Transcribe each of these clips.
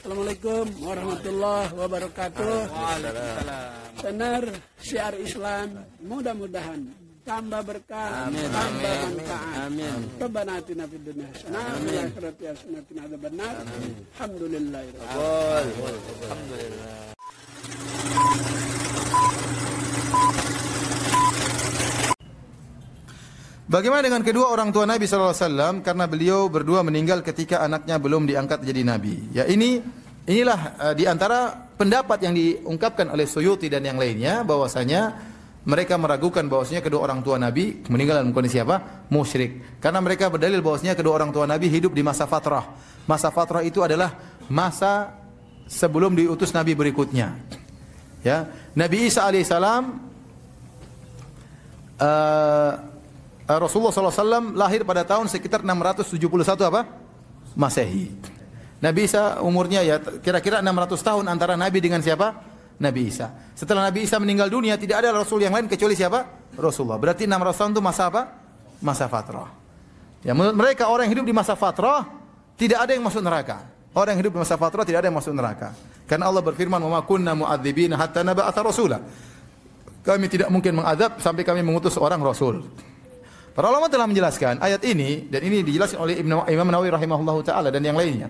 Assalamualaikum warahmatullahi wabarakatuh. Benar syiar Islam, mudah-mudahan tambah berkah, tambah manfaat. Amin. Rabbana atina fid dunya hasanah wa fil akhirati hasanah wa qina adzabannar. Alhamdulillah. Bagaimana dengan kedua orang tua Nabi SAW? Karena beliau berdua meninggal ketika anaknya belum diangkat jadi Nabi. Ya inilah di antara pendapat yang diungkapkan oleh Suyuti dan yang lainnya, bahwasanya mereka meragukan bahwasanya kedua orang tua Nabi meninggal dalam kondisi apa? Musyrik. Karena mereka berdalil bahwasanya kedua orang tua Nabi hidup di masa fatrah. Masa fatrah itu adalah masa sebelum diutus Nabi berikutnya. Ya, Nabi Isa alaihissalam Rasulullah SAW lahir pada tahun sekitar 671 apa? Masehi. Nabi Isa umurnya ya kira-kira 600 tahun antara Nabi dengan siapa? Nabi Isa. Setelah Nabi Isa meninggal dunia tidak ada Rasul yang lain kecuali siapa? Rasulullah. Berarti 600 tahun itu masa apa? Masa fatrah. Ya, menurut mereka orang yang hidup di masa fatrah tidak ada yang masuk neraka. Orang yang hidup di masa fatrah tidak ada yang masuk neraka. Karena Allah berfirman, "Wa ma kunna mu'adzibina hatta nab'atsa rasula." Kami tidak mungkin mengazab sampai kami mengutus seorang rasul. Para ulama telah menjelaskan ayat ini, dan ini dijelaskan oleh Imam Nawawi rahimahullahu taala dan yang lainnya.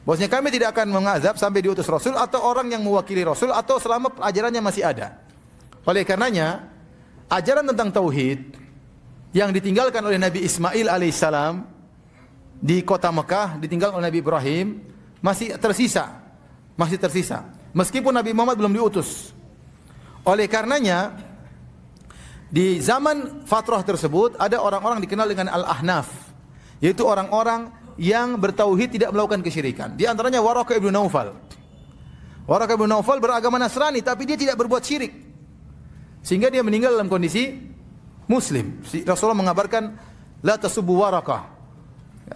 Bahwasanya kami tidak akan mengazab sampai diutus rasul atau orang yang mewakili rasul atau selama ajarannya masih ada. Oleh karenanya, ajaran tentang tauhid yang ditinggalkan oleh Nabi Ismail alaihissalam di kota Mekah, ditinggalkan oleh Nabi Ibrahim, masih tersisa. Meskipun Nabi Muhammad belum diutus. Oleh karenanya, di zaman fatrah tersebut ada orang-orang dikenal dengan Al-Ahnaf, yaitu orang-orang yang bertauhid tidak melakukan kesyirikan. Di antaranya Waraqah ibn Naufal. Waraqah ibn Naufal beragama Nasrani tapi dia tidak berbuat syirik. Sehingga dia meninggal dalam kondisi muslim. Rasulullah mengabarkan, "La tasubbu Waraqah."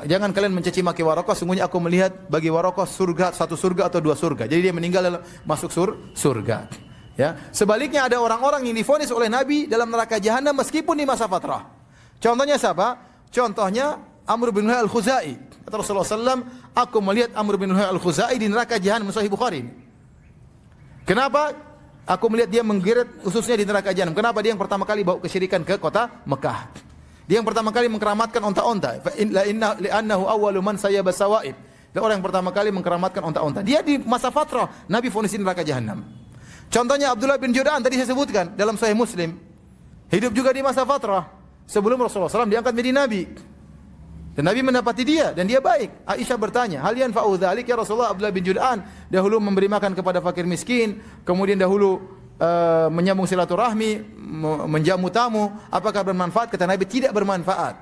Jangan kalian mencaci maki Waraqah, sungguhnya aku melihat bagi Waraqah surga, satu surga atau dua surga. Jadi dia meninggal masuk surga. Ya, sebaliknya ada orang-orang yang divonis oleh Nabi dalam neraka jahanam meskipun di masa fatrah. Contohnya siapa? Contohnya Amr bin Luhai al-Khuzai. Kata Rasulullah SAW, aku melihat Amr bin Luhai al-Khuzai di neraka jahanam, Sahih Bukhari. Kenapa? Aku melihat dia menggeret ususnya di neraka jahanam. Kenapa? Dia yang pertama kali bawa kesyirikan ke kota Mekah. Dia yang pertama kali mengkeramatkan onta-onta. Li'annahu awwalu man sayyaba sawaib. Dia orang yang pertama kali mengkeramatkan onta-onta. Dia di masa fatrah, Nabi vonis di neraka jahanam. Contohnya Abdullah bin Jud'an tadi saya sebutkan dalam Sahih Muslim. Hidup juga di masa fatrah sebelum Rasulullah SAW diangkat menjadi Nabi. Dan Nabi mendapati dia dan dia baik. Aisyah bertanya, "Hal yanfa'u dzalik ya Rasulullah?" Abdullah bin Jud'an dahulu memberi makan kepada fakir miskin, kemudian dahulu menyambung silaturahmi, menjamu tamu. Apakah bermanfaat? Kata Nabi, tidak bermanfaat.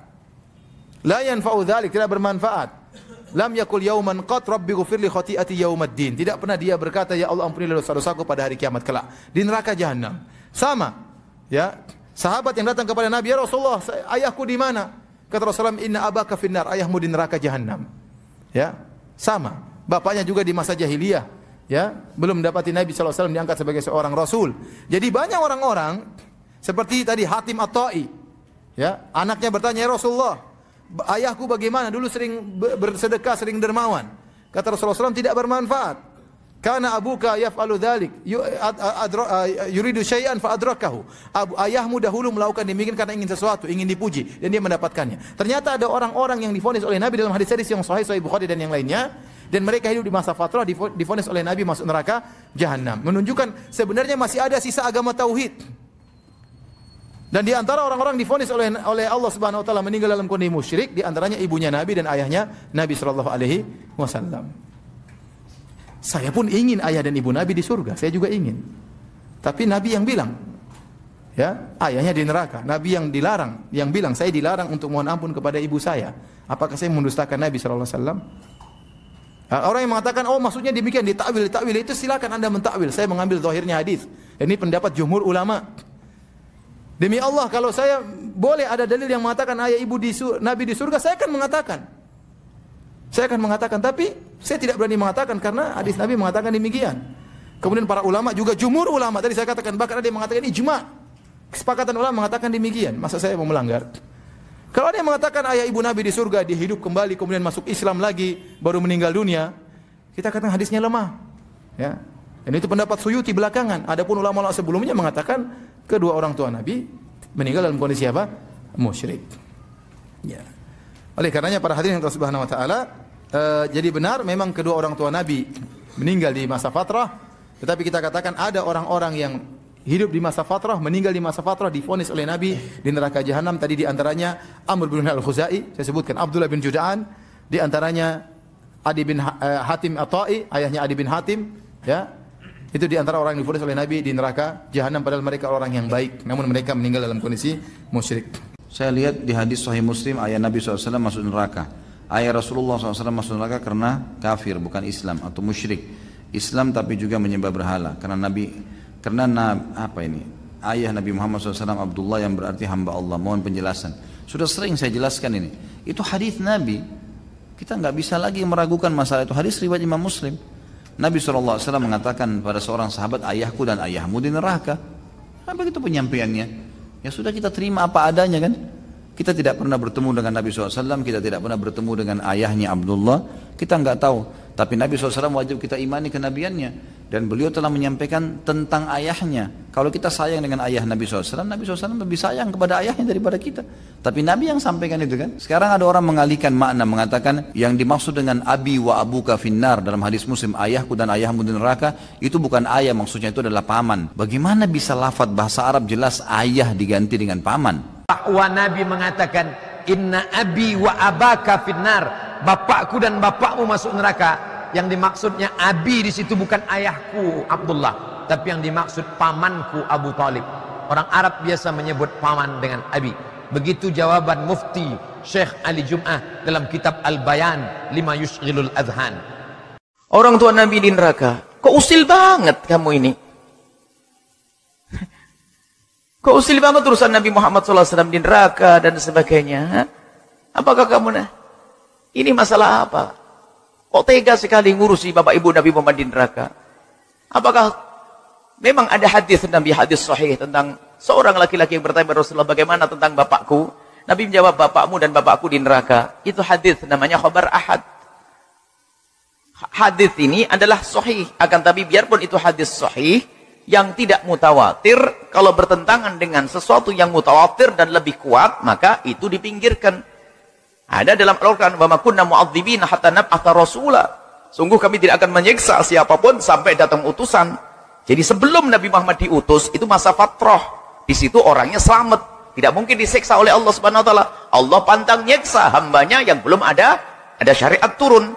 La yanfa'u dzalik, tidak bermanfaat. Lam yakul yauman qat rabbi ghfirli khati'ati yaumaddin. Tidak pernah dia berkata, "Ya Allah ampunilah dosa-dosaku pada hari kiamat kelak." Di neraka jahanam. Sama. Ya. Sahabat yang datang kepada Nabi, "Ya Rasulullah, ayahku di mana?" Kata Rasulullah, "Inna abaka finnar." Ayahmu di neraka jahanam. Ya. Sama. Bapaknya juga di masa jahiliyah. Ya, belum mendapati Nabi SAW diangkat sebagai seorang rasul. Jadi banyak orang-orang seperti tadi Hatim At-Tai. Ya, anaknya bertanya, "Ya Rasulullah, ayahku bagaimana? Dulu sering bersedekah, sering dermawan." Kata Rasulullah SAW, tidak bermanfaat. Karena abuka yaf'alu dzalik, yuridu syai'an fa adrakahu. Ayahmu dahulu melakukan demikian karena ingin sesuatu, ingin dipuji dan dia mendapatkannya. Ternyata ada orang-orang yang divonis oleh Nabi dalam hadis-hadis yang sahih Bukhari dan yang lainnya, dan mereka hidup di masa fatrah divonis oleh Nabi masuk neraka jahanam. Menunjukkan sebenarnya masih ada sisa agama tauhid. Dan di antara orang-orang divonis oleh Allah Subhanahu wa taala meninggal dalam kondisi musyrik, di antaranya ibunya Nabi dan ayahnya Nabi sallallahu alaihi wasallam. Saya pun ingin ayah dan ibu Nabi di surga, saya juga ingin. Tapi Nabi yang bilang, ya, ayahnya di neraka. Nabi yang dilarang, yang bilang saya dilarang untuk mohon ampun kepada ibu saya. Apakah saya mendustakan Nabi sallallahu alaihi wasallam? Orang yang mengatakan, "Oh, maksudnya demikian, ditakwil itu silakan Anda mentakwil. Saya mengambil zahirnya hadis." Ini pendapat jumhur ulama. Demi Allah, kalau saya boleh ada dalil yang mengatakan ayah ibu Nabi di surga, saya akan mengatakan. Tapi saya tidak berani mengatakan karena hadis Nabi mengatakan demikian. Kemudian para ulama juga jumhur ulama tadi saya katakan, bahkan ada yang mengatakan ijma. Kesepakatan ulama mengatakan demikian. Masa saya mau melanggar? Kalau ada yang mengatakan ayah ibu Nabi di surga, dia hidup kembali kemudian masuk Islam lagi baru meninggal dunia, kita katakan hadisnya lemah. Ya. Dan itu pendapat Suyuti belakangan. Adapun ulama-ulama sebelumnya mengatakan kedua orang tua Nabi meninggal dalam kondisi apa? Musyrik. Ya. Oleh karenanya para hadirin Allah Subhanahu wa taala, jadi benar memang kedua orang tua Nabi meninggal di masa fatrah, tetapi kita katakan ada orang-orang yang hidup di masa fatrah, meninggal di masa fatrah, divonis oleh Nabi di neraka jahanam. Tadi di antaranya Amr bin Al-Khuzai, saya sebutkan Abdullah bin Juda'an, di antaranya Adi bin Hatim At-Ta'i, ayahnya Adi bin Hatim, ya. Itu di antara orang yang divonis oleh Nabi di neraka jahanam, padahal mereka orang yang baik, namun mereka meninggal dalam kondisi musyrik. Saya lihat di hadis Sahih Muslim, ayah Nabi SAW masuk neraka. Ayah Rasulullah SAW masuk neraka karena kafir, bukan Islam atau musyrik. Islam tapi juga menyembah berhala. Ayah Nabi Muhammad SAW Abdullah yang berarti hamba Allah. Mohon penjelasan. Sudah sering saya jelaskan ini. Itu hadis Nabi. Kita nggak bisa lagi meragukan masalah itu. Hadis riwayat Imam Muslim. Nabi SAW mengatakan pada seorang sahabat, ayahku dan ayahmu di neraka. Apa begitu penyampaiannya? Ya sudah, kita terima apa adanya kan. Kita tidak pernah bertemu dengan Nabi SAW, kita tidak pernah bertemu dengan ayahnya Abdullah, kita nggak tahu. Tapi Nabi SAW wajib kita imani kenabiannya. Dan beliau telah menyampaikan tentang ayahnya. Kalau kita sayang dengan ayah Nabi SAW, Nabi SAW lebih sayang kepada ayahnya daripada kita. Tapi Nabi yang sampaikan itu kan. Sekarang ada orang mengalihkan makna, mengatakan yang dimaksud dengan abi wa abuka finnar dalam hadis Muslim, ayahku dan ayahmu di neraka, itu bukan ayah, maksudnya itu adalah paman. Bagaimana bisa lafadz bahasa Arab jelas ayah diganti dengan paman? Wa Nabi mengatakan, inna abi wa abaka finnar, bapakku dan bapakmu masuk neraka. Yang dimaksudnya abi di situ bukan ayahku Abdullah, tapi yang dimaksud pamanku Abu Talib. Orang Arab biasa menyebut paman dengan abi. Begitu jawaban Mufti Syekh Ali Jum'ah dalam kitab Al-Bayan lima yushghilul adhan. Orang tua Nabi di neraka. Kok usil banget kamu ini? Kok usil banget urusan Nabi Muhammad SAW di neraka dan sebagainya? Apakah kamu ini masalah apa? Kok tega sekali ngurusi bapak ibu Nabi Muhammad di neraka? Apakah memang ada hadis Nabi, hadis sahih tentang seorang laki-laki yang bertanya kepada Rasulullah, bagaimana tentang bapakku? Nabi menjawab, bapakmu dan bapakku di neraka. Itu hadis namanya khabar ahad. Hadis ini adalah sahih, akan tapi biarpun itu hadis sahih yang tidak mutawatir, kalau bertentangan dengan sesuatu yang mutawatir dan lebih kuat, maka itu dipinggirkan. Ada dalam Al-Quran, wa ma kunna mu'adzibina hatta nab'atha rasula. Sungguh kami tidak akan menyiksa siapapun sampai datang utusan. Jadi sebelum Nabi Muhammad diutus, itu masa fatrah. Di situ orangnya selamat, tidak mungkin disiksa oleh Allah Subhanahu wa taala. Allah pantang nyiksa hambanya yang belum ada syariat turun.